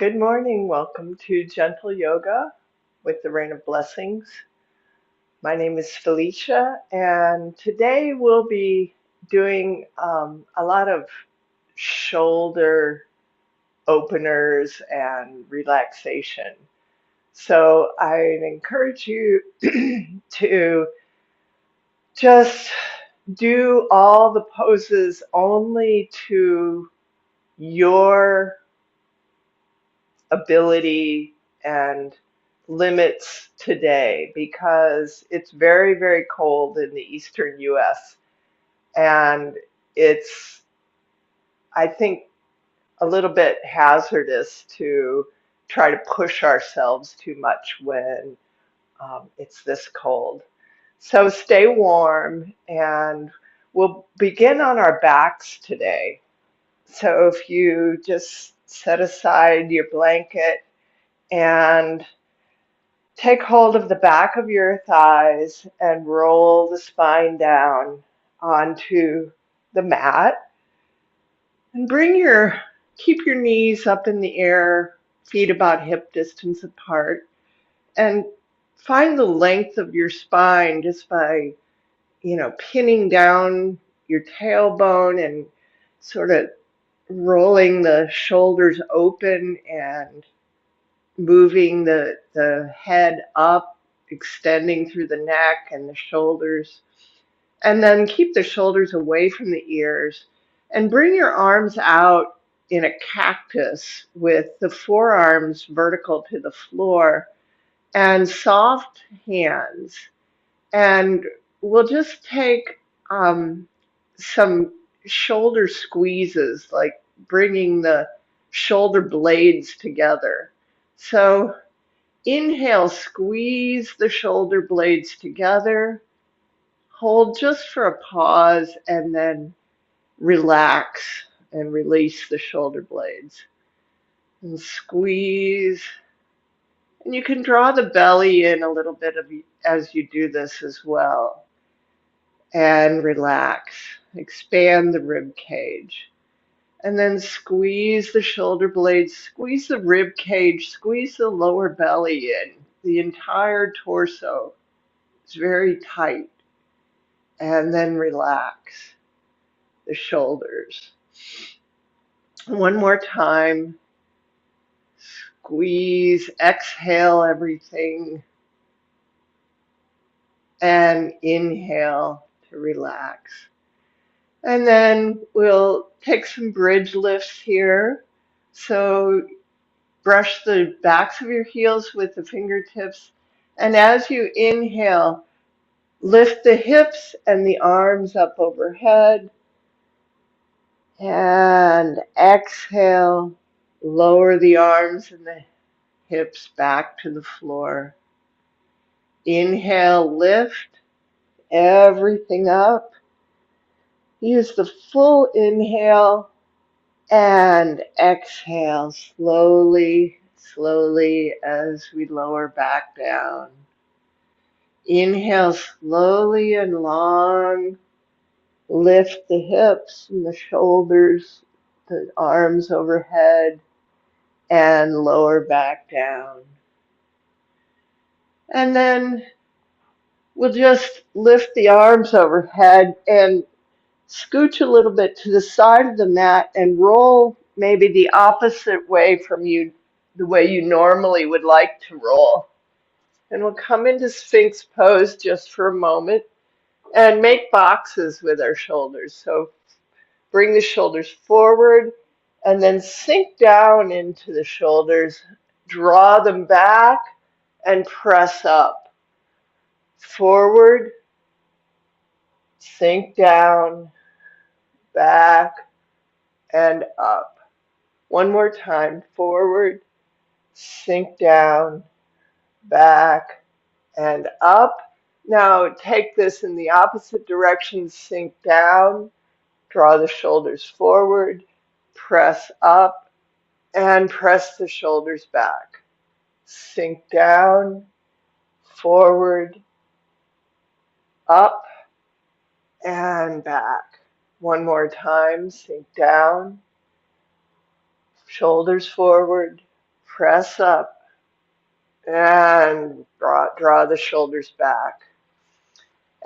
Good morning. Welcome to Gentle Yoga with the Rain of Blessings. My name is Felicia, and today we'll be doing a lot of shoulder openers and relaxation. So I encourage you to just do all the poses only to your ability and limits today because it's very, very cold in the eastern US. And it's, I think, a little bit hazardous to try to push ourselves too much when it's this cold. So stay warm, and we'll begin on our backs today. So if you just set aside your blanket and take hold of the back of your thighs and roll the spine down onto the mat and keep your knees up in the air, feet about hip distance apart, and find the length of your spine just by, pinning down your tailbone and sort of rolling the shoulders open and moving the head up, extending through the neck and the shoulders. And then keep the shoulders away from the ears and bring your arms out in a cactus with the forearms vertical to the floor and soft hands. And we'll just take some shoulder squeezes, like bringing the shoulder blades together. So inhale, squeeze the shoulder blades together, hold just for a pause, and then relax and release the shoulder blades. And squeeze. And you can draw the belly in a little bit as you do this as well. And relax. Expand the rib cage. And then squeeze the shoulder blades, squeeze the rib cage, squeeze the lower belly in. The entire torso is very tight. And then relax the shoulders. One more time. Squeeze, exhale everything. And inhale to relax. And then we'll take some bridge lifts here. So brush the backs of your heels with the fingertips. And as you inhale, lift the hips and the arms up overhead. And exhale, lower the arms and the hips back to the floor. Inhale, lift everything up. Use the full inhale and exhale slowly, slowly as we lower back down. Inhale slowly and long. Lift the hips and the shoulders, the arms overhead, and lower back down. And then we'll just lift the arms overhead and scooch a little bit to the side of the mat and roll maybe the opposite way from you, the way you normally would like to roll. And we'll come into Sphinx pose just for a moment and make boxes with our shoulders. So bring the shoulders forward and then sink down into the shoulders, draw them back and press up. Forward, sink down, back, and up. One more time, forward, sink down, back, and up. Now take this in the opposite direction, sink down, draw the shoulders forward, press up, and press the shoulders back. Sink down, forward, up, and back. One more time, sink down, shoulders forward, Press up and draw the shoulders back.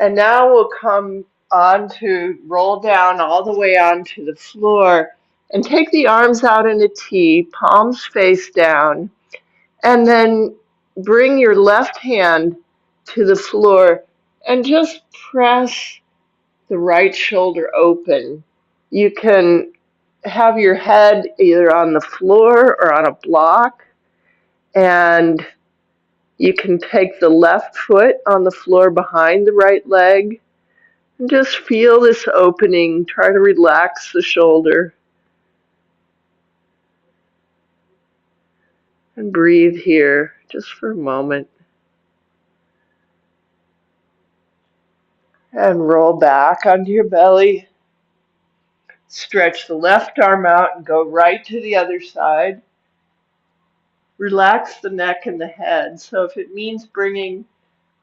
And now we'll come on to roll down all the way onto the floor and take the arms out in a T, palms face down, and then bring your left hand to the floor and just press the right shoulder open. You can have your head either on the floor or on a block, and you can take the left foot on the floor behind the right leg and just feel this opening. Try to relax the shoulder and breathe here just for a moment. And roll back onto your belly. Stretch the left arm out and go right to the other side. Relax the neck and the head. So if it means bringing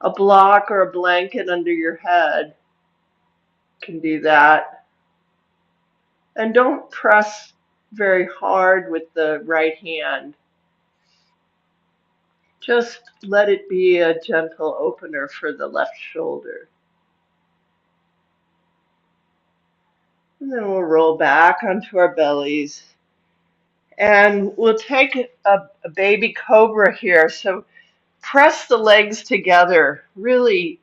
a block or a blanket under your head, you can do that. And don't press very hard with the right hand. Just let it be a gentle opener for the left shoulder. And then we'll roll back onto our bellies. And we'll take a baby cobra here. So press the legs together, really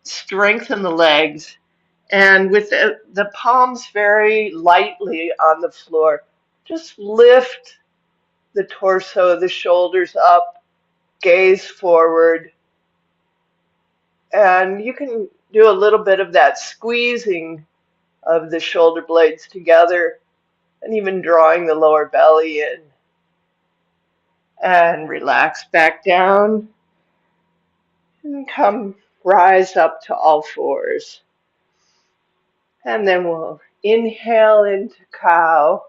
strengthen the legs. And with the palms very lightly on the floor, just lift the torso, the shoulders up, gaze forward. And you can do a little bit of that squeezing of the shoulder blades together and even drawing the lower belly in. And relax back down and come rise up to all fours. And then we'll inhale into cow,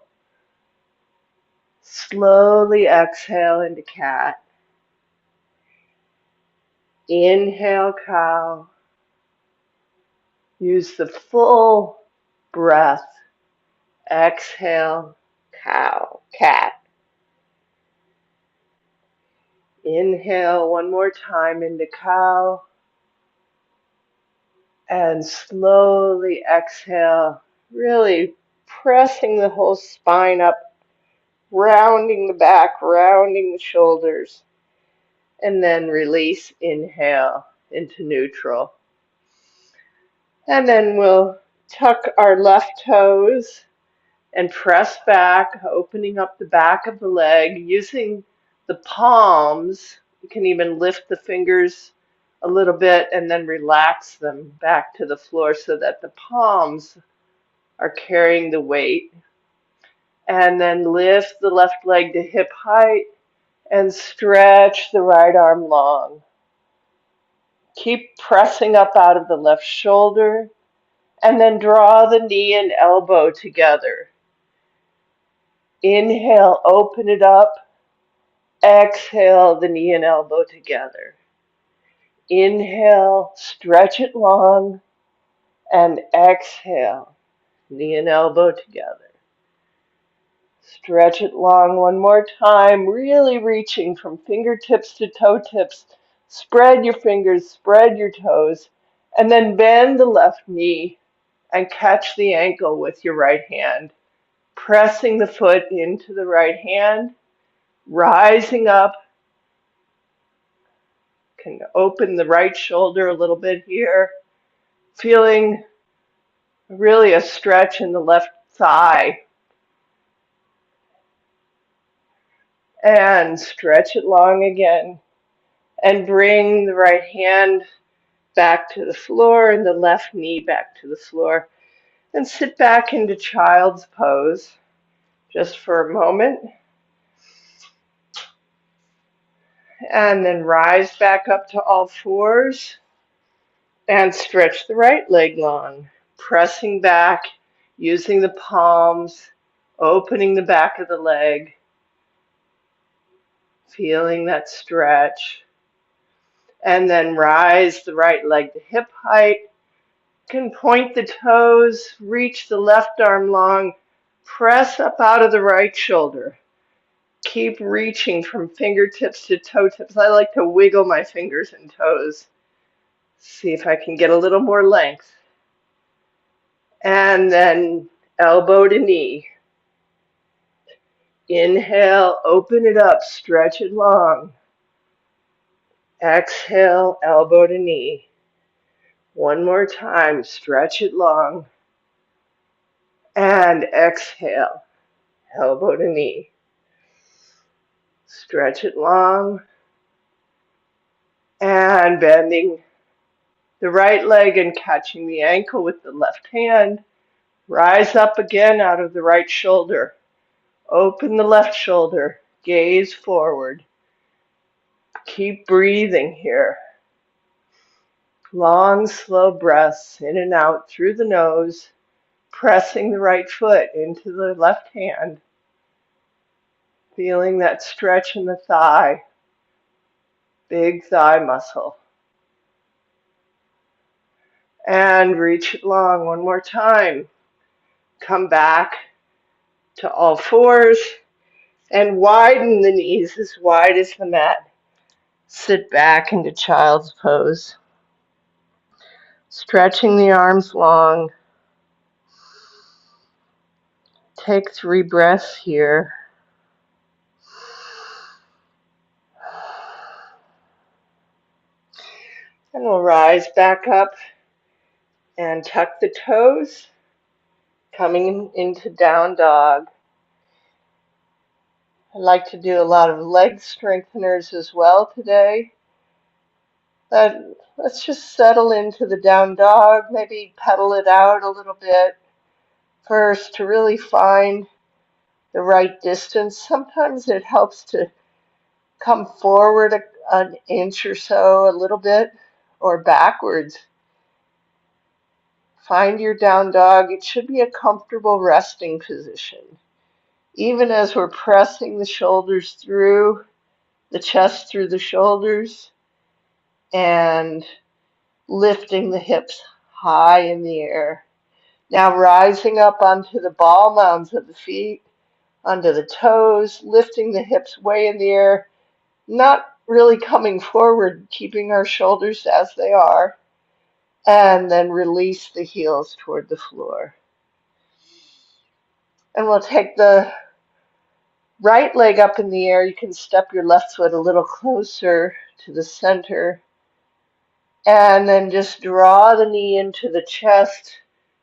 slowly exhale into cat. Inhale cow, use the full breath. Exhale cow, cat. Inhale one more time into cow. And slowly exhale, really pressing the whole spine up, rounding the back, rounding the shoulders. And then release, inhale into neutral. And then we'll tuck our left toes and press back, opening up the back of the leg, using the palms. You can even lift the fingers a little bit and then relax them back to the floor so that the palms are carrying the weight. And then lift the left leg to hip height and stretch the right arm long. Keep pressing up out of the left shoulder and then draw the knee and elbow together. Inhale, open it up. Exhale, the knee and elbow together. Inhale, stretch it long, and exhale, knee and elbow together. Stretch it long one more time, really reaching from fingertips to toe tips. Spread your fingers, spread your toes, and then bend the left knee and catch the ankle with your right hand. Pressing the foot into the right hand, rising up. Can open the right shoulder a little bit here. Feeling really a stretch in the left thigh. And stretch it long again. And bring the right hand back to the floor and the left knee back to the floor. And sit back into child's pose just for a moment. And then rise back up to all fours and stretch the right leg long, pressing back, using the palms, opening the back of the leg, feeling that stretch. And then rise the right leg to hip height. You can point the toes, reach the left arm long, press up out of the right shoulder. Keep reaching from fingertips to toe tips. I like to wiggle my fingers and toes. See if I can get a little more length. And then elbow to knee. Inhale, open it up, stretch it long. Exhale, elbow to knee. One more time, stretch it long. And exhale, elbow to knee. Stretch it long. And bending the right leg and catching the ankle with the left hand. Rise up again out of the right shoulder. Open the left shoulder. Gaze forward. Keep breathing here. Long, slow breaths in and out through the nose, pressing the right foot into the left hand. Feeling that stretch in the thigh, big thigh muscle. And reach it long one more time. Come back to all fours and widen the knees as wide as the mat. Sit back into child's pose. Stretching the arms long. Take 3 breaths here. And we'll rise back up and tuck the toes, coming into down dog. I like to do a lot of leg strengtheners as well today. But let's just settle into the down dog, maybe pedal it out a little bit first to really find the right distance. Sometimes it helps to come forward an inch or so, a little bit, or backwards. Find your down dog. It should be a comfortable resting position. Even as we're pressing the shoulders through, the chest through the shoulders, and lifting the hips high in the air. Now rising up onto the ball mounds of the feet, onto the toes, lifting the hips way in the air, not really coming forward, keeping our shoulders as they are, and then release the heels toward the floor. And we'll take the right leg up in the air. You can step your left foot a little closer to the center. And then just draw the knee into the chest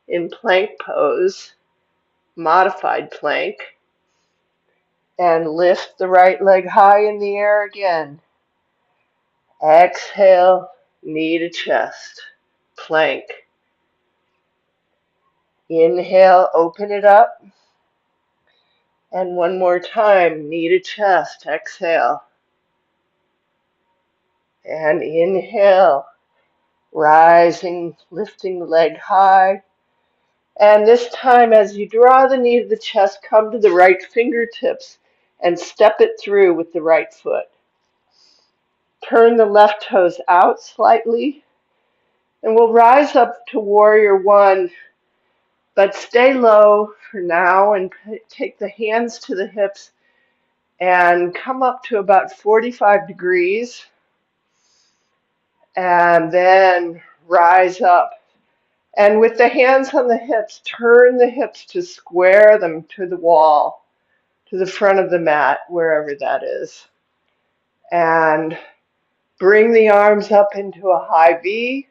in plank pose, modified plank. And lift the right leg high in the air again. Exhale, knee to chest, plank. Inhale, open it up. And one more time, knee to chest, exhale. And inhale, rising, lifting the leg high. And this time, as you draw the knee to the chest, come to the right fingertips and step it through with the right foot. Turn the left toes out slightly, and we'll rise up to warrior one, but stay low for now and take the hands to the hips and come up to about 45 degrees, and then rise up. And with the hands on the hips, turn the hips to square them to the wall, to the front of the mat, wherever that is. And bring the arms up into a high V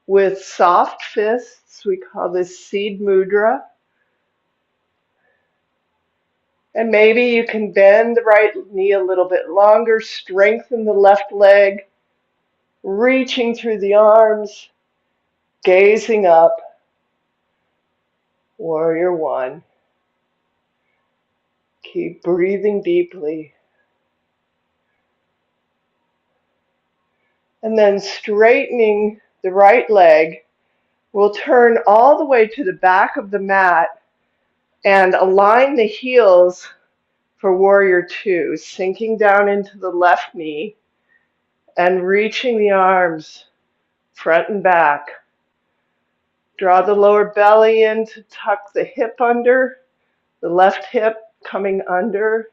with soft fists. We call this seed mudra. And maybe you can bend the right knee a little bit longer, strengthen the left leg, reaching through the arms, gazing up. Warrior one. Keep breathing deeply. And then straightening the right leg, we'll turn all the way to the back of the mat and align the heels for warrior two, sinking down into the left knee and reaching the arms front and back. Draw the lower belly in to tuck the hip under, the left hip coming under,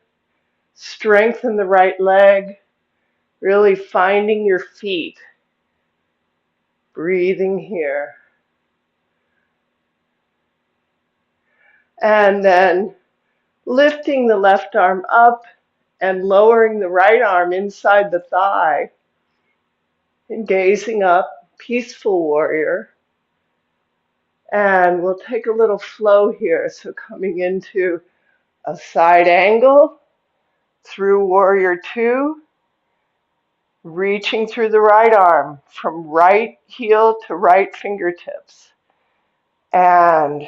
Strengthen the right leg, really finding your feet. Breathing here. And then lifting the left arm up and lowering the right arm inside the thigh and gazing up, peaceful warrior. And we'll take a little flow here. So coming into a side angle through warrior two, reaching through the right arm from right heel to right fingertips. And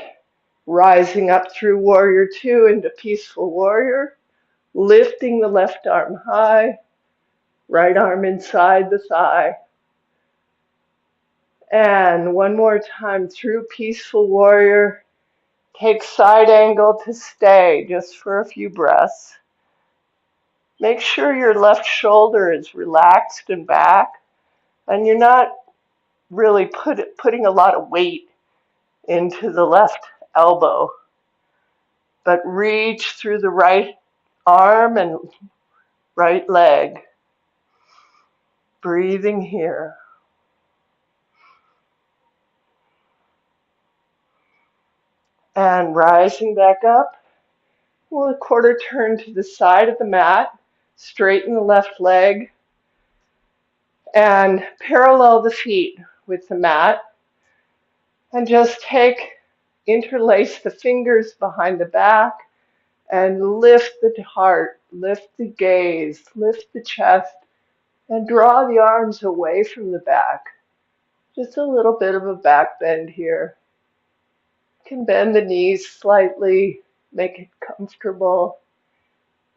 rising up through warrior two into peaceful warrior, lifting the left arm high, right arm inside the thigh. And one more time through peaceful warrior. Take side angle to stay just for a few breaths. Make sure your left shoulder is relaxed and back, and you're not really putting a lot of weight into the left elbow, but reach through the right arm and right leg. Breathing here. And rising back up, we'll a quarter turn to the side of the mat, straighten the left leg, and parallel the feet with the mat. And just interlace the fingers behind the back and lift the heart, lift the gaze, lift the chest, and draw the arms away from the back. Just a little bit of a back bend here. You can bend the knees slightly, make it comfortable.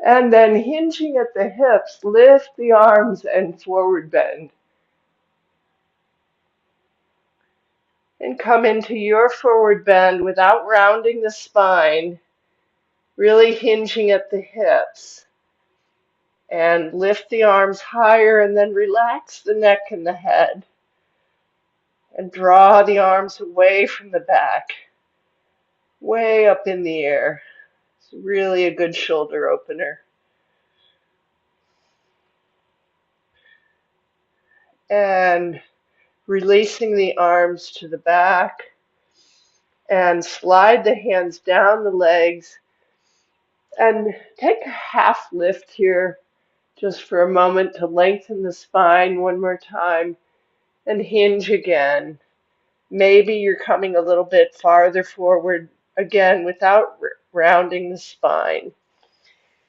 And then hinging at the hips, lift the arms and forward bend. And come into your forward bend without rounding the spine, really hinging at the hips. And lift the arms higher and then relax the neck and the head. And draw the arms away from the back, way up in the air. It's really a good shoulder opener. And releasing the arms to the back. And slide the hands down the legs. And take a half lift here just for a moment to lengthen the spine one more time. And hinge again. Maybe you're coming a little bit farther forward again without rounding the spine.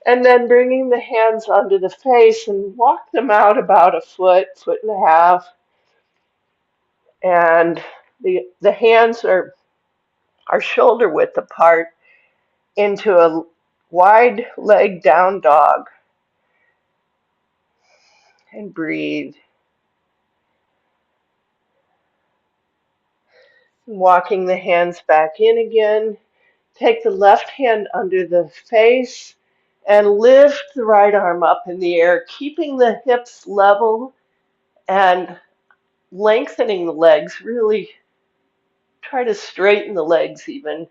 And then bringing the hands onto the face and walk them out about a foot, foot and a half. And the hands are shoulder width apart into a wide leg down dog. And breathe. Walking the hands back in again. Take the left hand under the face and lift the right arm up in the air, keeping the hips level and lengthening the legs. Really try to straighten the legs even.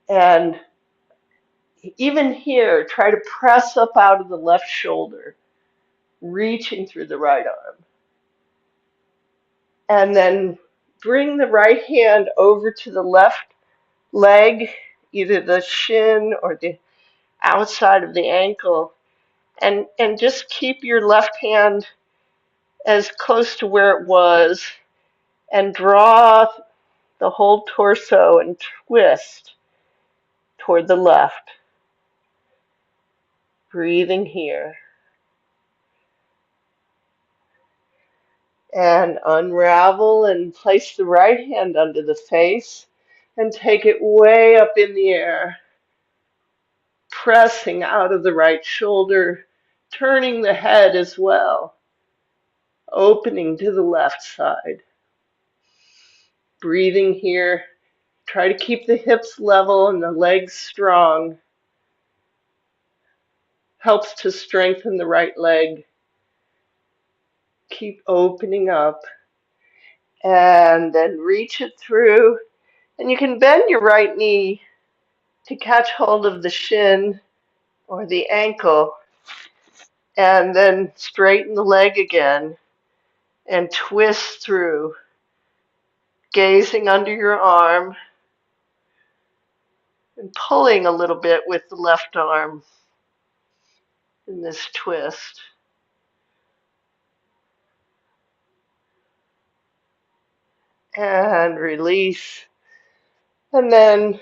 And even here, try to press up out of the left shoulder, reaching through the right arm. And then bring the right hand over to the left leg, either the shin or the outside of the ankle, and just keep your left hand as close to where it was and draw the whole torso and twist toward the left. Breathing here. And unravel and place the right hand under the face and take it way up in the air, pressing out of the right shoulder, turning the head as well, opening to the left side. Breathing here. Try to keep the hips level and the legs strong. Helps to strengthen the right leg. Keep opening up. And then reach it through. And you can bend your right knee to catch hold of the shin or the ankle, and then straighten the leg again and twist through, gazing under your arm and pulling a little bit with the left arm in this twist. And release. And then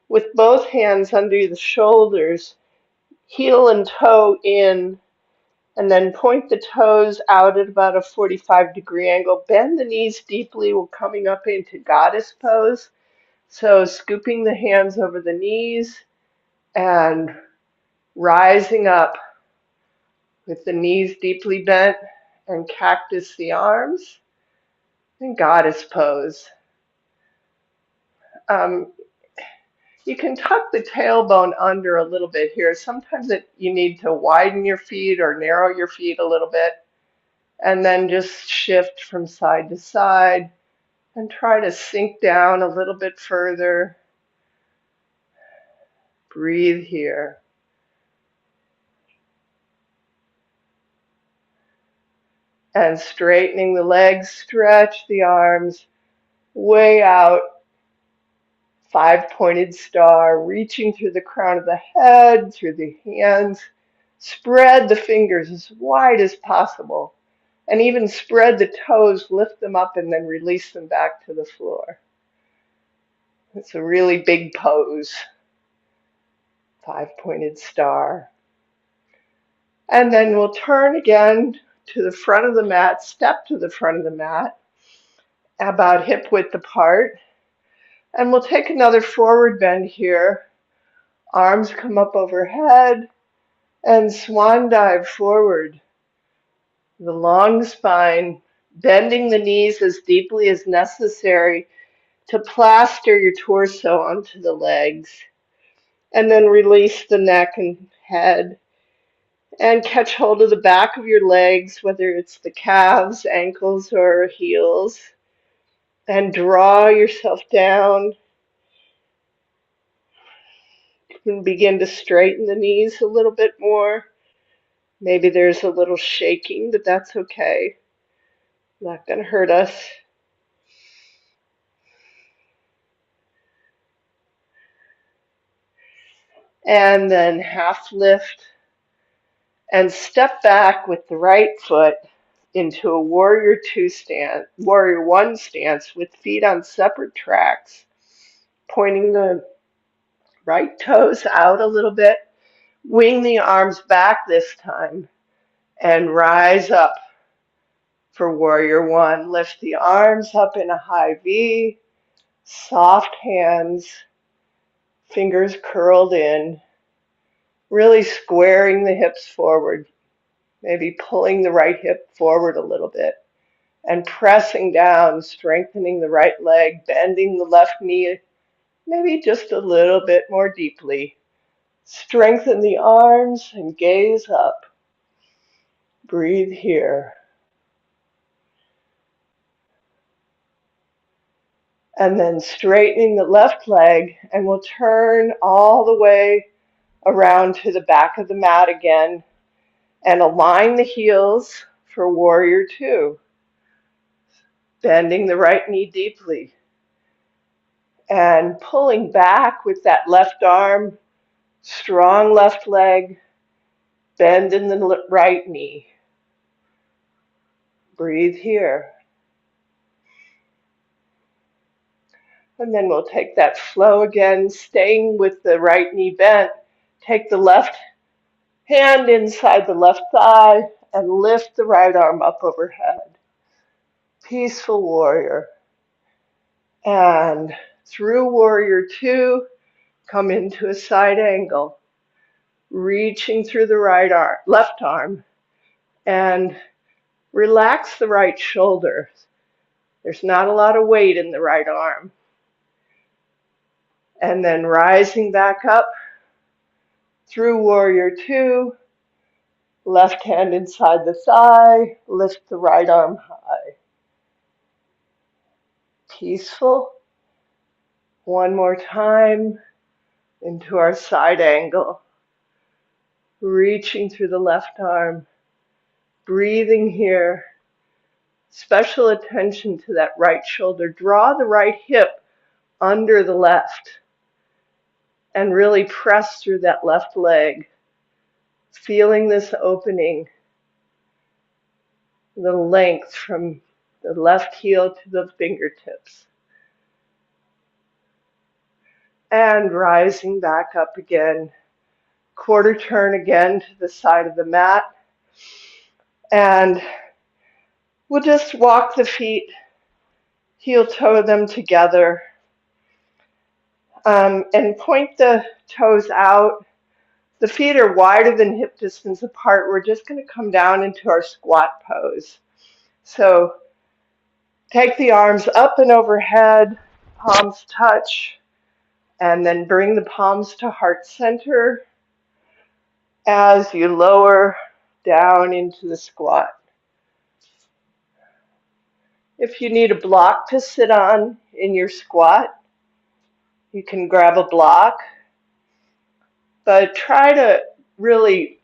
with both hands under the shoulders, heel and toe in, and then point the toes out at about a 45-degree angle. Bend the knees deeply. We're coming up into goddess pose. So scooping the hands over the knees and rising up with the knees deeply bent and cactus the arms and goddess pose. Um, you can tuck the tailbone under a little bit here. Sometimes you need to widen your feet or narrow your feet a little bit, and then just shift from side to side and try to sink down a little bit further. Breathe here. And straightening the legs, stretch the arms way out, five-pointed star, reaching through the crown of the head, through the hands. Spread the fingers as wide as possible, and even spread the toes, lift them up, and then release them back to the floor. It's a really big pose, five-pointed star. And then we'll turn again to the front of the mat, step to the front of the mat, about hip width apart. And we'll take another forward bend here. Arms come up overhead and swan dive forward. The long spine, bending the knees as deeply as necessary to plaster your torso onto the legs. And then release the neck and head. And catch hold of the back of your legs, whether it's the calves, ankles, or heels. And draw yourself down. You can begin to straighten the knees a little bit more. Maybe there's a little shaking, but that's okay. Not going to hurt us. And then half lift and step back with the right foot into a warrior one stance with feet on separate tracks, pointing the right toes out a little bit. Wing the arms back this time and rise up for warrior one. Lift the arms up in a high V, soft hands, fingers curled in, really squaring the hips forward, maybe pulling the right hip forward a little bit, and pressing down, strengthening the right leg, bending the left knee maybe just a little bit more deeply. Strengthen the arms and gaze up. Breathe here. And then straightening the left leg, and we'll turn all the way around to the back of the mat again and align the heels for warrior two. Bending the right knee deeply and pulling back with that left arm, strong left leg, bend in the right knee. Breathe here. And then we'll take that flow again, staying with the right knee bent. Take the left hand inside the left thigh and lift the right arm up overhead. Peaceful warrior. And through warrior two, come into a side angle, reaching through the left arm, and relax the right shoulder. There's not a lot of weight in the right arm. And then rising back up through warrior two, left hand inside the thigh, lift the right arm high. Peaceful. One more time into our side angle. Reaching through the left arm, breathing here. Special attention to that right shoulder. Draw the right hip under the left and really press through that left leg. Feeling this opening, the length from the left heel to the fingertips. And rising back up again. Quarter turn again to the side of the mat. And we'll just walk the feet, heel toe them together, and point the toes out. The feet are wider than hip distance apart. We're just going to come down into our squat pose. So take the arms up and overhead, palms touch, and then bring the palms to heart center as you lower down into the squat. If you need a block to sit on in your squat, you can grab a block, but try to really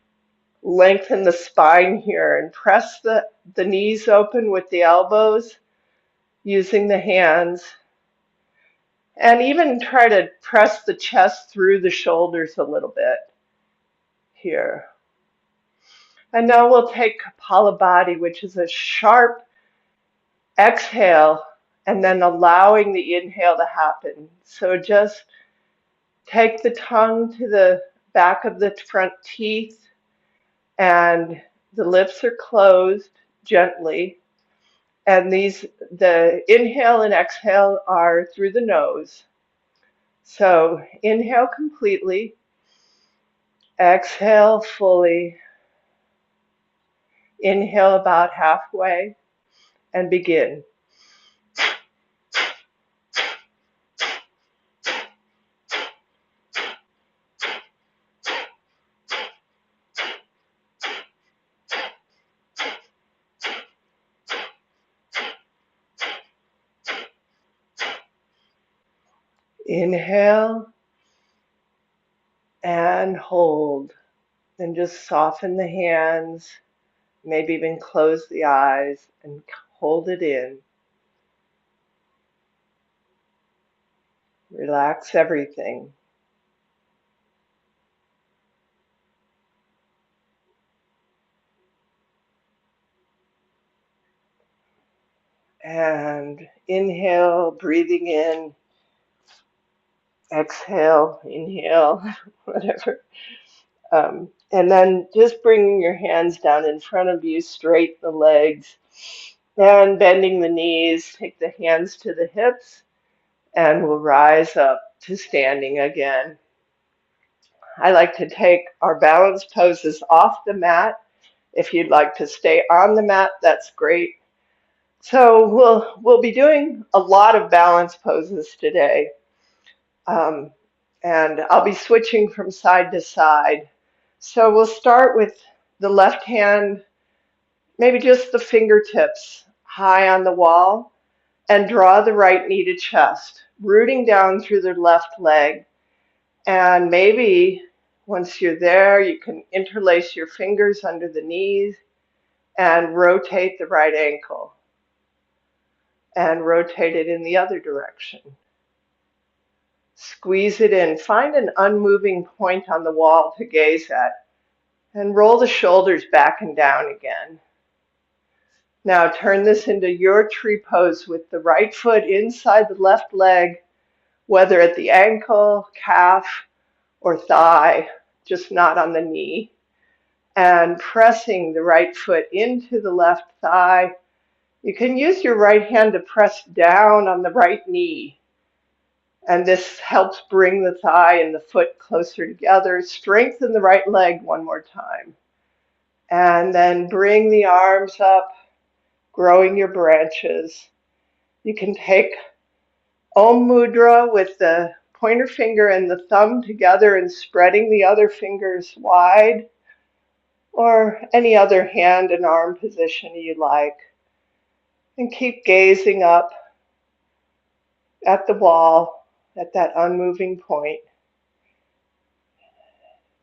lengthen the spine here and press the knees open with the elbows using the hands, and even try to press the chest through the shoulders a little bit here. And now we'll take Kapalabhati, which is a sharp exhale and then allowing the inhale to happen. So just take the tongue to the back of the front teeth and the lips are closed gently. And the inhale and exhale are through the nose. So inhale completely, exhale fully, inhale about halfway, and begin. Inhale and hold. Then just soften the hands, maybe even close the eyes and hold it in. Relax everything. And inhale, breathing in, exhale, inhale, whatever. And then just bringing your hands down in front of you, straighten the legs, and bending the knees, take the hands to the hips, and we'll rise up to standing again. I like to take our balance poses off the mat. If you'd like to stay on the mat, that's great. So we'll be doing a lot of balance poses today. And I'll be switching from side to side. So we'll start with the left hand, maybe just the fingertips high on the wall, and draw the right knee to chest, rooting down through the left leg. And maybe once you're there, you can interlace your fingers under the knees and rotate the right ankle and rotate it in the other direction. Squeeze it in. Find an unmoving point on the wall to gaze at and roll the shoulders back and down again. Now turn this into your tree pose with the right foot inside the left leg, whether at the ankle, calf, or thigh, just not on the knee. And pressing the right foot into the left thigh. You can use your right hand to press down on the right knee. And this helps bring the thigh and the foot closer together. Strengthen the right leg one more time. And then bring the arms up, growing your branches. You can take Om Mudra with the pointer finger and the thumb together and spreading the other fingers wide, or any other hand and arm position you like. And keep gazing up at the wall, at that unmoving point.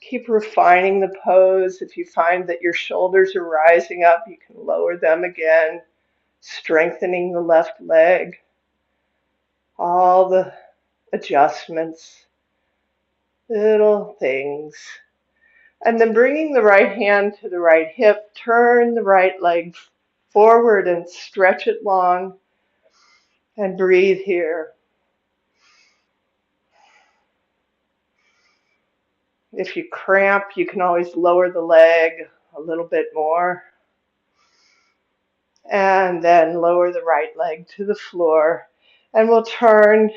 Keep refining the pose. If you find that your shoulders are rising up, you can lower them again, strengthening the left leg. All the adjustments, little things. And then bringing the right hand to the right hip, turn the right leg forward and stretch it long and breathe here. If you cramp, you can always lower the leg a little bit more. And then lower the right leg to the floor. And we'll turn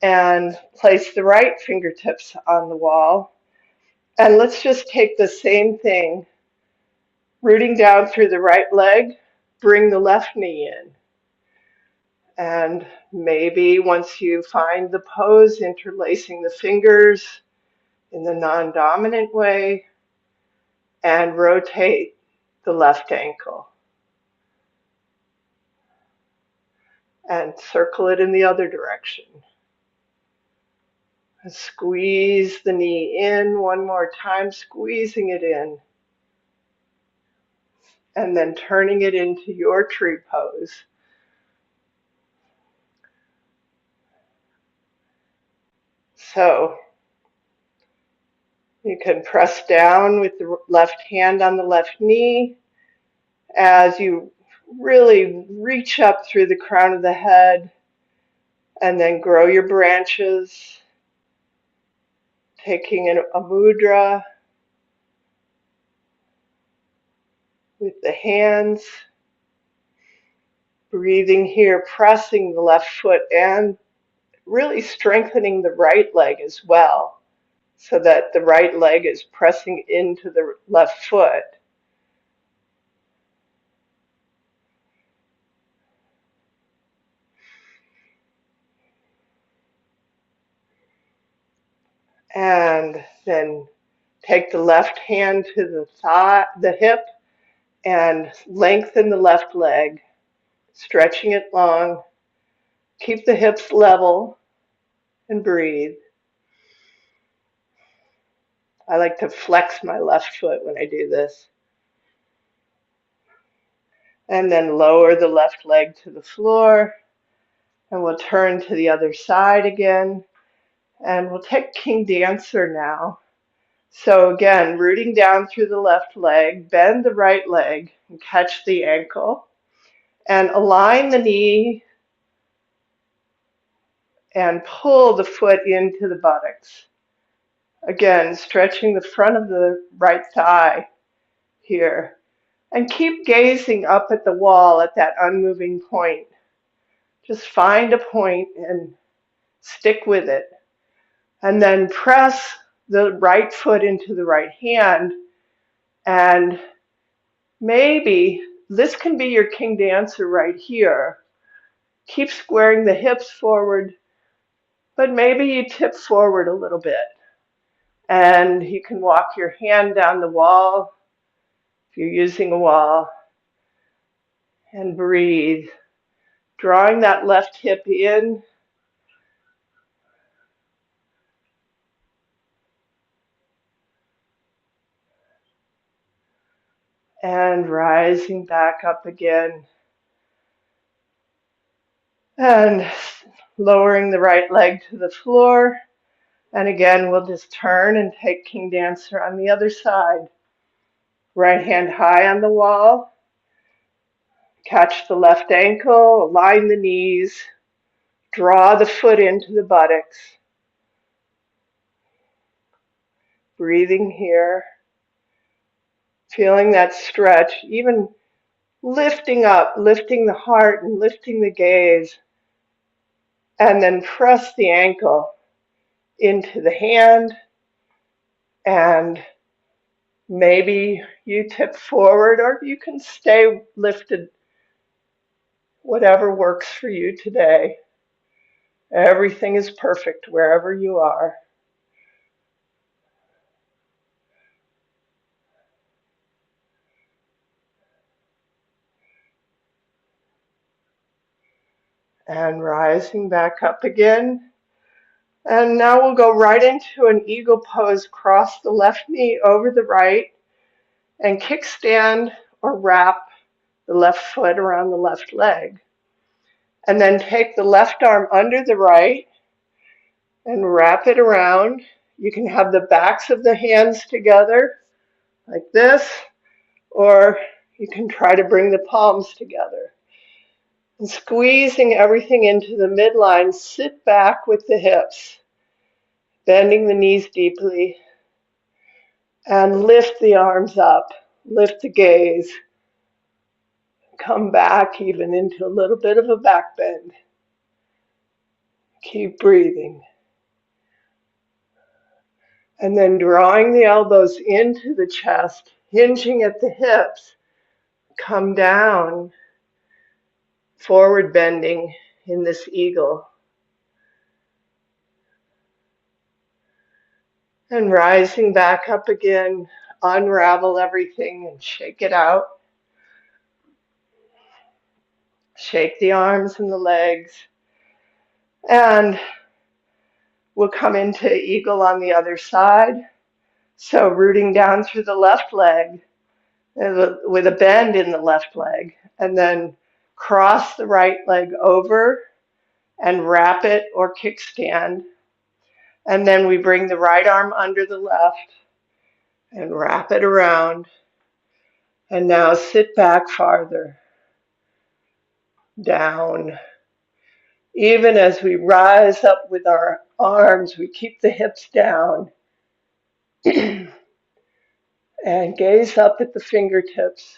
and place the right fingertips on the wall. And let's just take the same thing, rooting down through the right leg, bring the left knee in. And maybe once you find the pose, interlacing the fingers in the non-dominant way and rotate the left ankle and circle it in the other direction. And squeeze the knee in one more time, squeezing it in, and then turning it into your tree pose. So you can press down with the left hand on the left knee as you really reach up through the crown of the head and then grow your branches, taking a mudra with the hands, breathing here, pressing the left foot and really strengthening the right leg as well, so that the right leg is pressing into the left foot. And then take the left hand to the thigh, the hip, and lengthen the left leg, stretching it long. Keep the hips level and breathe. I like to flex my left foot when I do this. And then lower the left leg to the floor. And we'll turn to the other side again. And we'll take King Dancer now. So again, rooting down through the left leg, bend the right leg and catch the ankle. And align the knee and pull the foot into the buttocks. Again, stretching the front of the right thigh here. And keep gazing up at the wall at that unmoving point. Just find a point and stick with it. And then press the right foot into the right hand. And maybe this can be your King Dancer right here. Keep squaring the hips forward, but maybe you tip forward a little bit. And you can walk your hand down the wall if you're using a wall. And breathe, drawing that left hip in. And rising back up again. And lowering the right leg to the floor. And again, we'll just turn and take King Dancer on the other side. Right hand high on the wall. Catch the left ankle, align the knees. Draw the foot into the buttocks. Breathing here. Feeling that stretch, even lifting up, lifting the heart and lifting the gaze. And then press the ankle into the hand. And maybe you tip forward or you can stay lifted, whatever works for you today. Everything is perfect wherever you are. And rising back up again. And now we'll go right into an eagle pose. Cross the left knee over the right and kickstand or wrap the left foot around the left leg. And then take the left arm under the right and wrap it around. You can have the backs of the hands together like this, or you can try to bring the palms together. And squeezing everything into the midline, sit back with the hips, bending the knees deeply, and lift the arms up, lift the gaze, come back even into a little bit of a back bend. Keep breathing. And then drawing the elbows into the chest, hinging at the hips, come down, forward bending in this eagle. And rising back up again, unravel everything and shake it out. Shake the arms and the legs. And we'll come into eagle on the other side. So rooting down through the left leg with a bend in the left leg. And then cross the right leg over and wrap it or kickstand. And then we bring the right arm under the left and wrap it around. And now sit back farther, down. Even as we rise up with our arms, we keep the hips down and gaze up at the fingertips,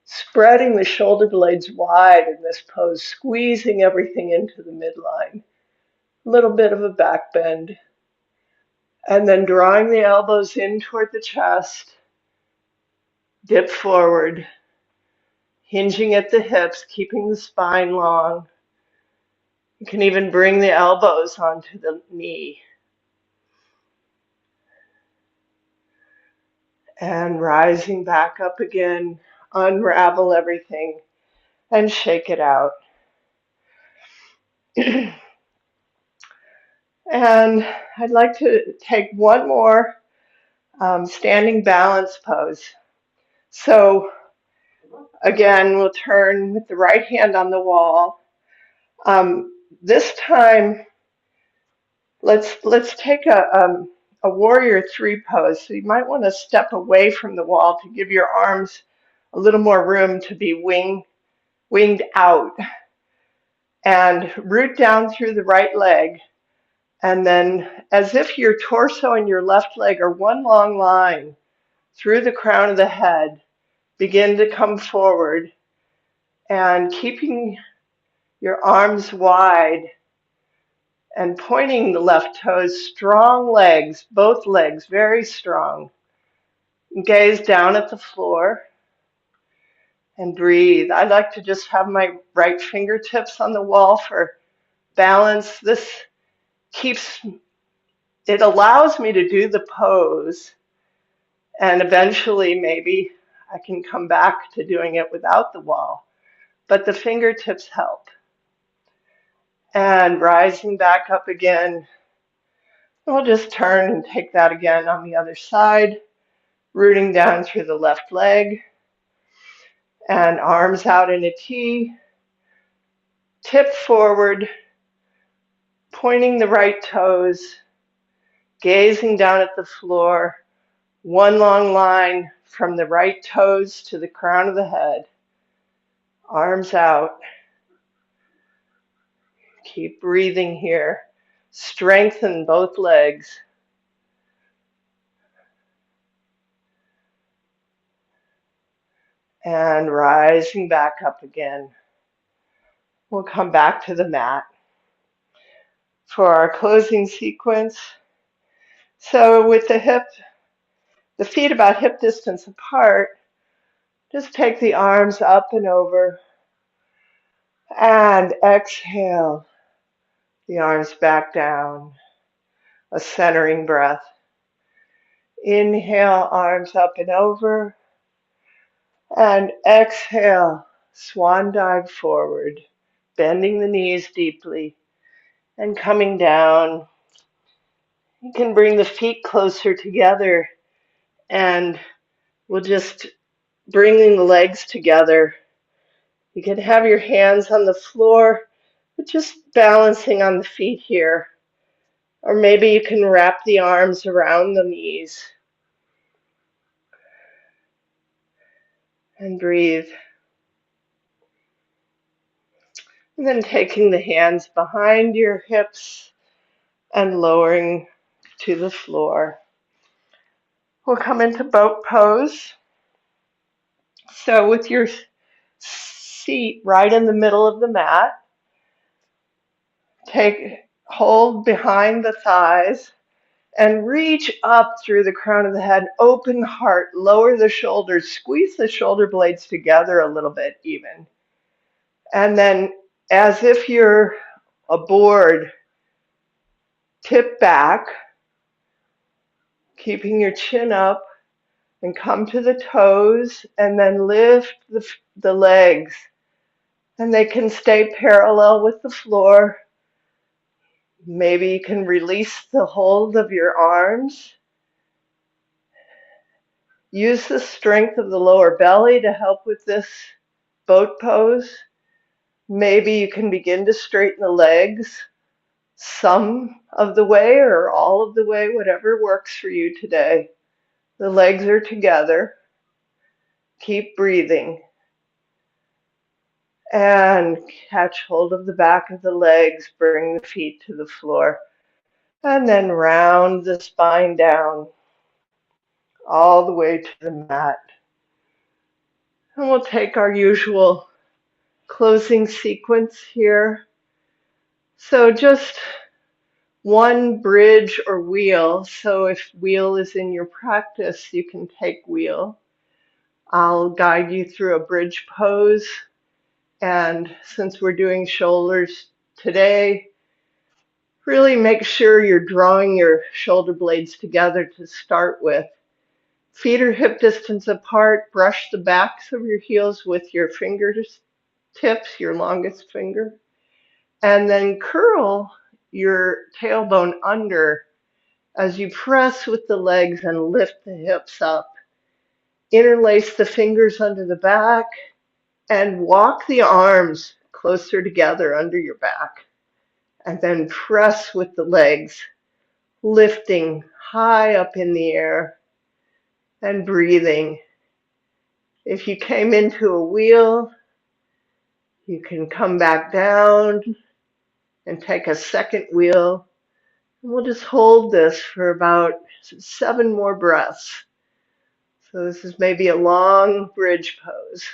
spreading the shoulder blades wide in this pose, squeezing everything into the midline. A little bit of a back bend. And then drawing the elbows in toward the chest, dip forward, hinging at the hips, keeping the spine long. You can even bring the elbows onto the knee. And rising back up again, unravel everything and shake it out. And I'd like to take one more standing balance pose. So again, we'll turn with the right hand on the wall. This time, let's take a warrior three pose. So you might want to step away from the wall to give your arms a little more room to be winged out. And root down through the right leg. And then as if your torso and your left leg are one long line through the crown of the head, begin to come forward and keeping your arms wide and pointing the left toes, strong legs, both legs very strong. Gaze down at the floor and breathe. I like to just have my right fingertips on the wall for balance. This it allows me to do the pose, and eventually maybe I can come back to doing it without the wall, but the fingertips help. And rising back up again, we'll just turn and take that again on the other side, rooting down through the left leg, and arms out in a T, tip forward, pointing the right toes, gazing down at the floor, one long line from the right toes to the crown of the head, arms out. Keep breathing here. Strengthen both legs. And rising back up again. We'll come back to the mat for our closing sequence. So with the feet about hip distance apart, just take the arms up and over and exhale the arms back down. A centering breath. Inhale, arms up and over, and exhale, swan dive forward, bending the knees deeply, And coming down, you can bring the feet closer together and we'll just bringing the legs together. You can have your hands on the floor, but just balancing on the feet here. Or maybe you can wrap the arms around the knees and breathe. And then taking the hands behind your hips and lowering to the floor. We'll come into boat pose. So with your seat right in the middle of the mat, take hold behind the thighs and reach up through the crown of the head, open the heart, lower the shoulders, squeeze the shoulder blades together a little bit even. And then as if you're a board, tip back, keeping your chin up, and come to the toes, and then lift the legs. And they can stay parallel with the floor. Maybe you can release the hold of your arms. Use the strength of the lower belly to help with this boat pose. Maybe you can begin to straighten the legs some of the way or all of the way, whatever works for you today. The legs are together. Keep breathing. And catch hold of the back of the legs, bring the feet to the floor. And then round the spine down all the way to the mat. And we'll take our usual closing sequence here. So just one bridge or wheel. So if wheel is in your practice, you can take wheel. I'll guide you through a bridge pose. And since we're doing shoulders today, really make sure you're drawing your shoulder blades together to start with. Feet are hip distance apart. Brush the backs of your heels with your fingertips, your longest finger. And then curl your tailbone under as you press with the legs and lift the hips up. Interlace the fingers under the back and walk the arms closer together under your back. And then press with the legs, lifting high up in the air and breathing. If you came into a wheel, you can come back down and take a second wheel. And we'll just hold this for about 7 more breaths. So this is maybe a long bridge pose.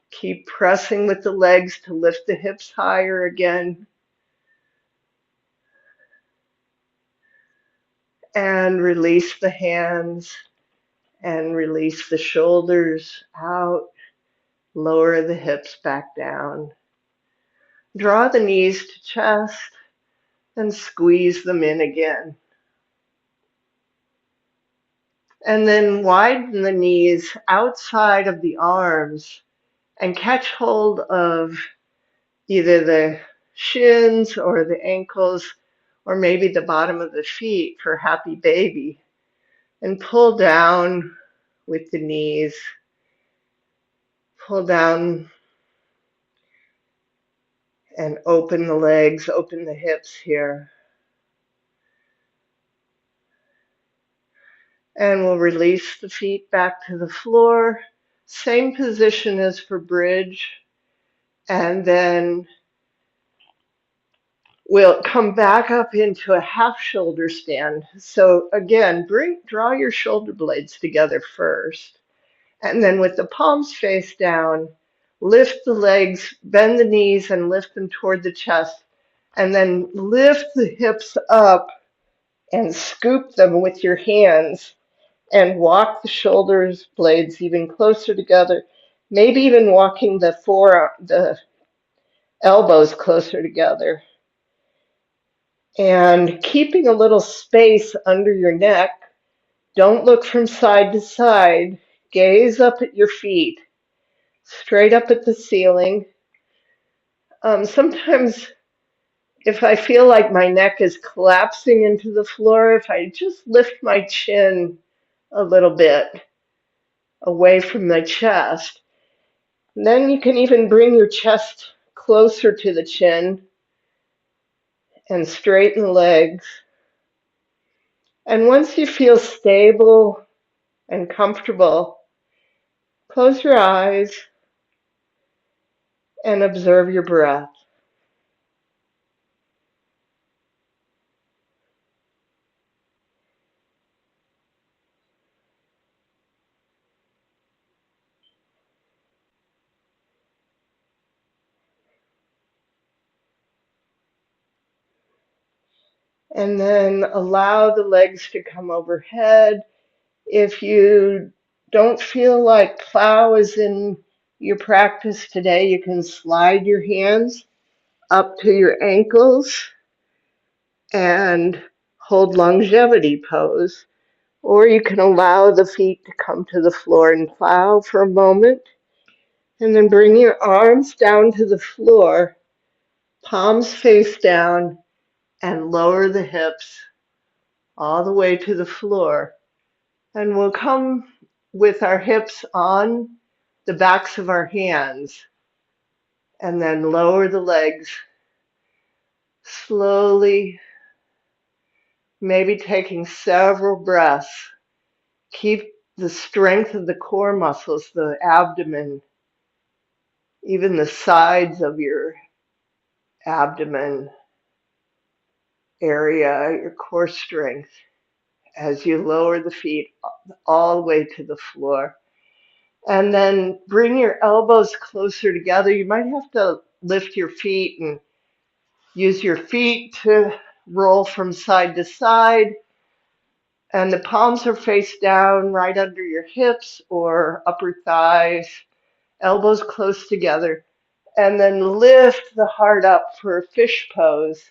Keep pressing with the legs to lift the hips higher again. And release the hands and release the shoulders out. Lower the hips back down. Draw the knees to chest and squeeze them in again. And then widen the knees outside of the arms and catch hold of either the shins or the ankles or maybe the bottom of the feet for happy baby. And pull down with the knees. Pull down and open the legs, open the hips here. And we'll release the feet back to the floor. Same position as for bridge. And then we'll come back up into a half shoulder stand. So again, draw your shoulder blades together first. And then with the palms face down, lift the legs, bend the knees and lift them toward the chest. And then lift the hips up and scoop them with your hands and walk the shoulders blades even closer together. Maybe even walking the elbows closer together. And keeping a little space under your neck. Don't look from side to side. Gaze up at your feet. straight up at the ceiling. Sometimes if I feel like my neck is collapsing into the floor, if I just lift my chin a little bit away from my chest, then you can even bring your chest closer to the chin and straighten the legs. And once you feel stable and comfortable, close your eyes and observe your breath. And then allow the legs to come overhead. If you don't feel like plow is in your practice today, you can slide your hands up to your ankles and hold longevity pose. Or you can allow the feet to come to the floor and plow for a moment. And then bring your arms down to the floor, palms face down, and lower the hips all the way to the floor. And we'll come with our hips on the backs of our hands and then lower the legs slowly, maybe taking several breaths. Keep the strength of the core muscles, the abdomen, even the sides of your abdomen area, your core strength as you lower the feet all the way to the floor. And then bring your elbows closer together. You might have to lift your feet and use your feet to roll from side to side. And the palms are face down right under your hips or upper thighs, elbows close together. And then lift the heart up for a fish pose.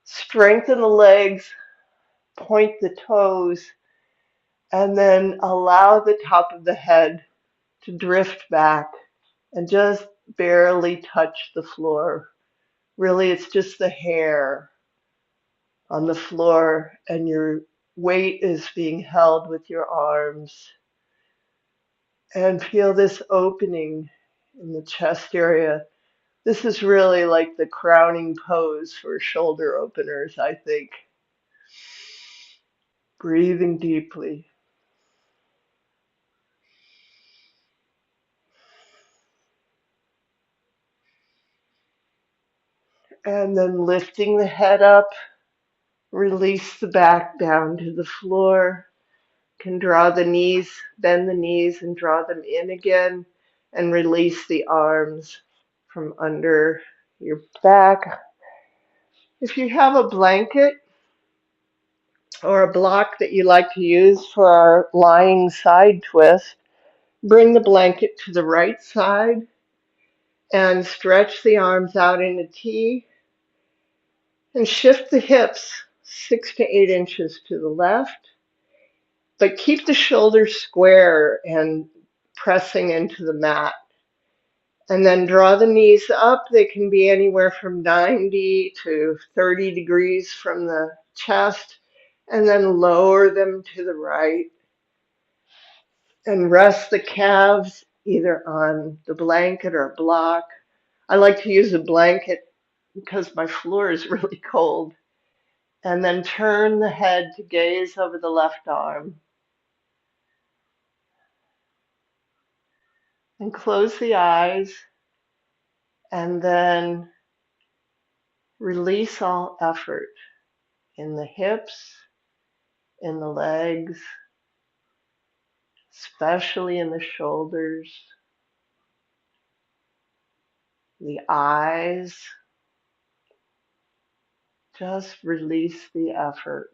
Strengthen the legs, point the toes, and then allow the top of the head to drift back and just barely touch the floor. Really, it's just the hair on the floor, and your weight is being held with your arms. And feel this opening in the chest area. This is really like the crowning pose for shoulder openers, I think. Breathing deeply. And then lifting the head up, release the back down to the floor. Can draw the knees, bend the knees and draw them in again, and release the arms from under your back. If you have a blanket or a block that you like to use for our lying side twist, bring the blanket to the right side and stretch the arms out in a T and shift the hips 6 to 8 inches to the left, but keep the shoulders square and pressing into the mat. And then draw the knees up. They can be anywhere from 90 to 30 degrees from the chest. And then lower them to the right. And rest the calves either on the blanket or a block. I like to use a blanket because my floor is really cold. And then turn the head to gaze over the left arm. And close the eyes. And then release all effort in the hips, in the legs, especially in the shoulders, the eyes. Just release the effort.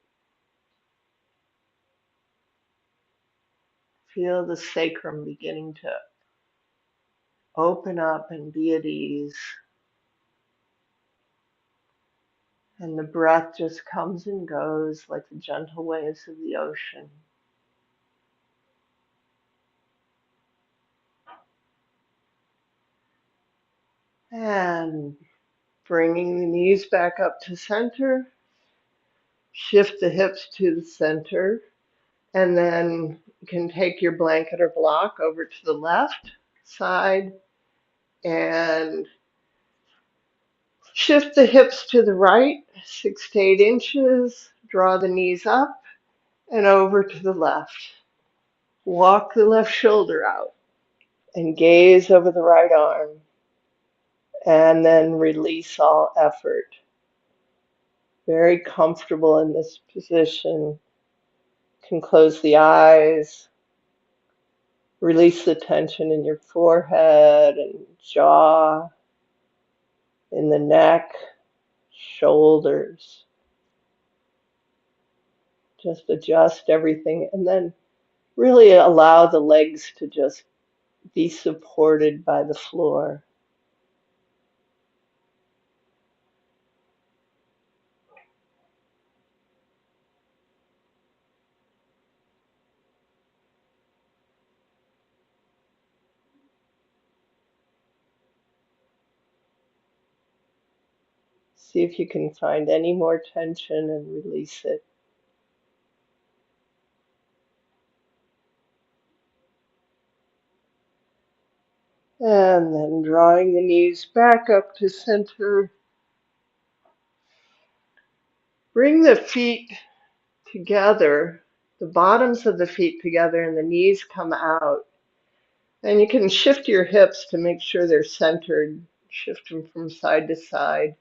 Feel the sacrum beginning to open up and be at ease. And the breath just comes and goes like the gentle waves of the ocean. And bringing the knees back up to center, shift the hips to the center, and then you can take your blanket or block over to the left side and shift the hips to the right, 6 to 8 inches, draw the knees up and over to the left. Walk the left shoulder out and gaze over the right arm, and then release all effort. Very comfortable in this position. Can close the eyes, release the tension in your forehead and jaw, in the neck, shoulders. Just adjust everything and then really allow the legs to just be supported by the floor. See if you can find any more tension and release it. And then drawing the knees back up to center. Bring the feet together, the bottoms of the feet together, and the knees come out. And you can shift your hips to make sure they're centered. Shift them from side to side.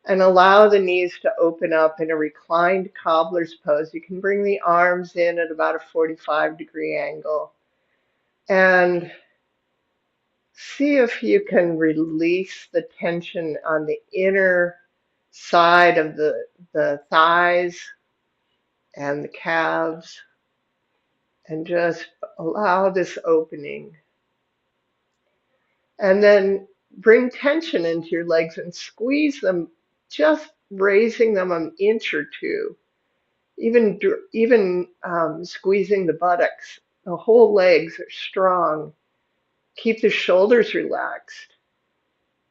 And allow the knees to open up in a reclined cobbler's pose. You can bring the arms in at about a 45-degree angle. And see if you can release the tension on the inner side of the thighs and the calves. And just allow this opening. And then bring tension into your legs and squeeze them, just raising them an inch or two, even squeezing the buttocks. The whole legs are strong. Keep the shoulders relaxed,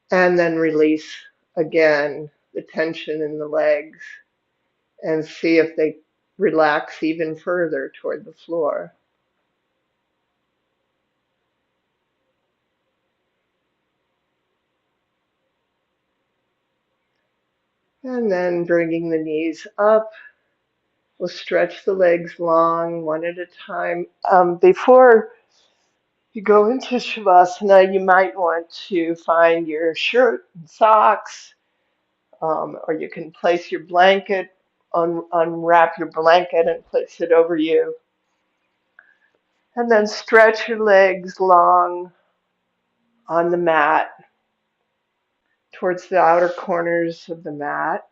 and then release again the tension in the legs and see if they relax even further toward the floor. And then bringing the knees up. We'll stretch the legs long, one at a time. Before you go into Shavasana, you might want to find your shirt and socks, or you can place your blanket, unwrap your blanket and place it over you. And then stretch your legs long on the mat towards the outer corners of the mat.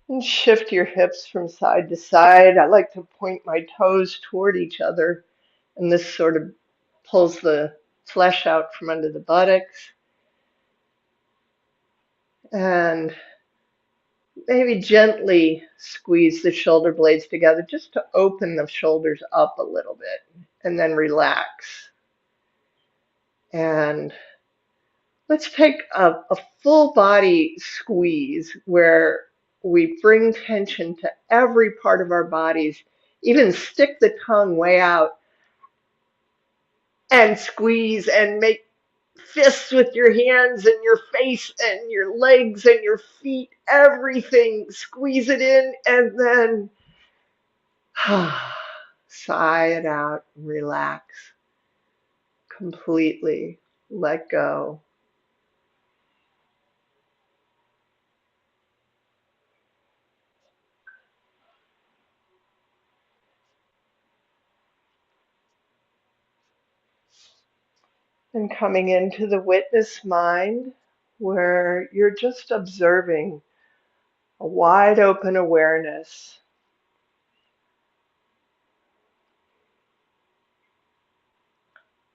And shift your hips from side to side. I like to point my toes toward each other, and this sort of pulls the flesh out from under the buttocks. And maybe gently squeeze the shoulder blades together just to open the shoulders up a little bit, and then relax. And let's take a full body squeeze where we bring tension to every part of our bodies, even stick the tongue way out and squeeze and make fists with your hands and your face and your legs and your feet, everything. Squeeze it in and then sigh it out, relax completely, let go. And coming into the witness mind where you're just observing a wide open awareness.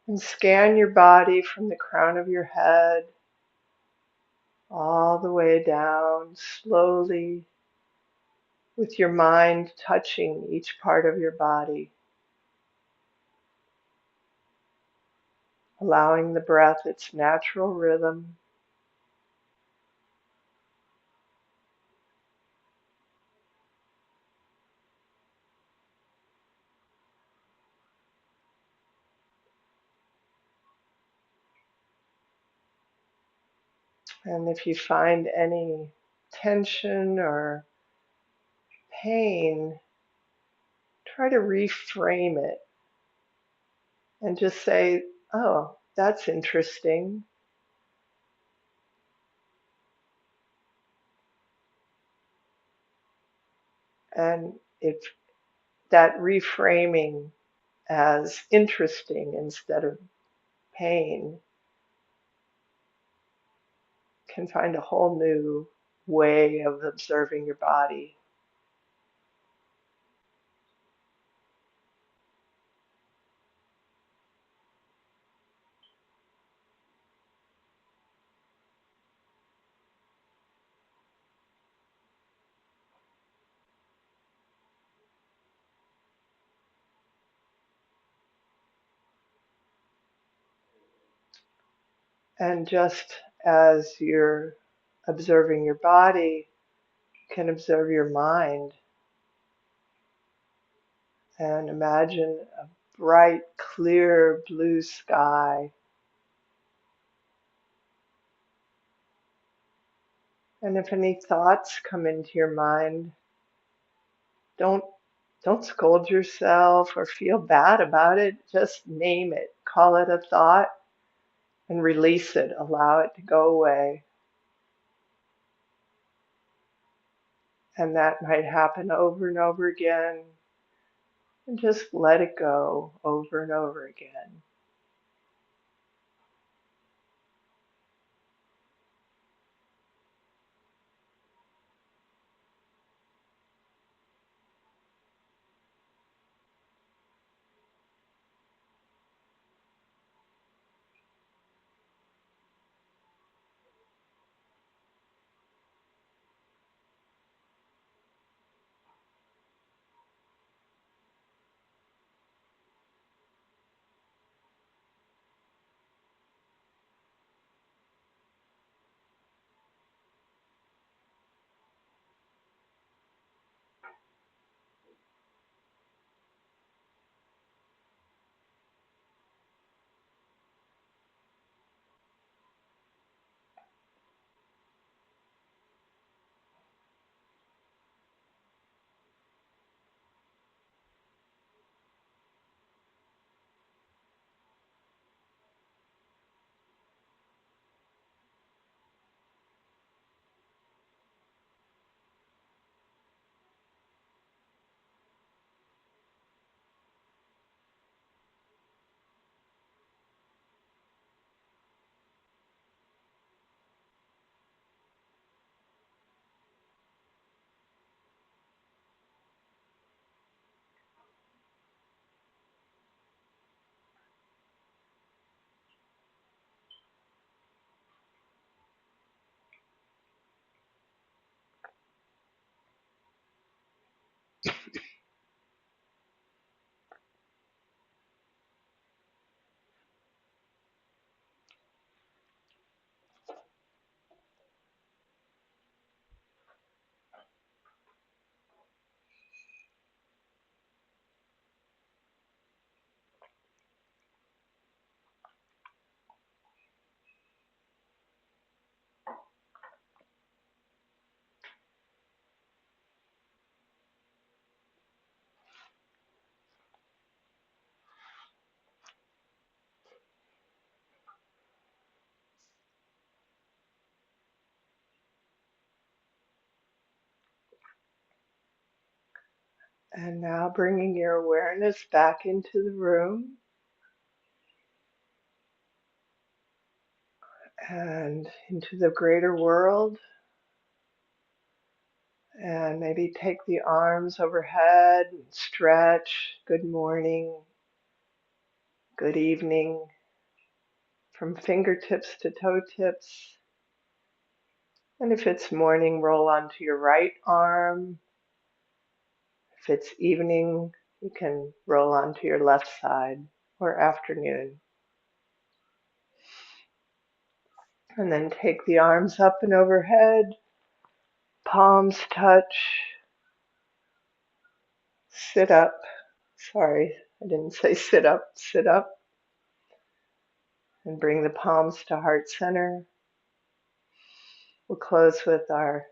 And scan your body from the crown of your head all the way down slowly, with your mind touching each part of your body. allowing the breath its natural rhythm. And if you find any tension or pain, try to reframe it and just say, oh, that's interesting. And if that reframing as interesting instead of pain can find a whole new way of observing your body. And just as you're observing your body, you can observe your mind and imagine a bright, clear blue sky. And if any thoughts come into your mind, don't don't scold yourself or feel bad about it. Just name it. Call it a thought and release it. Allow it to go away. And that might happen over and over again. And just let it go over and over again. And now bringing your awareness back into the room and into the greater world. And maybe take the arms overhead and stretch. Good morning, good evening, from fingertips to toe tips. And if it's morning, roll onto your right arm. If it's evening, you can roll onto your left side or afternoon. And then take the arms up and overhead, palms touch, sit up. Sorry, I didn't say sit up, sit up. And bring the palms to heart center. We'll close with our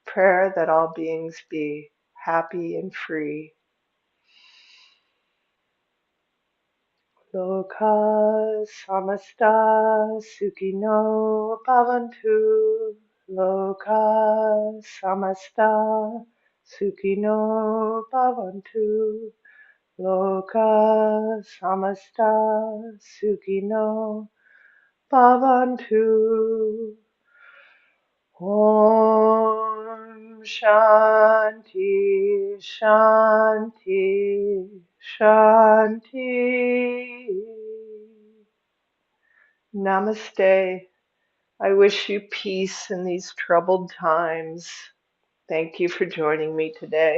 prayer that all beings be happy and free. Loka samasta sukhino bhavantu. Loka samasta sukhino bhavantu. Loka samasta sukhino bhavantu. Om Shanti Shanti Shanti. Namaste. I wish you peace in these troubled times. Thank you for joining me today.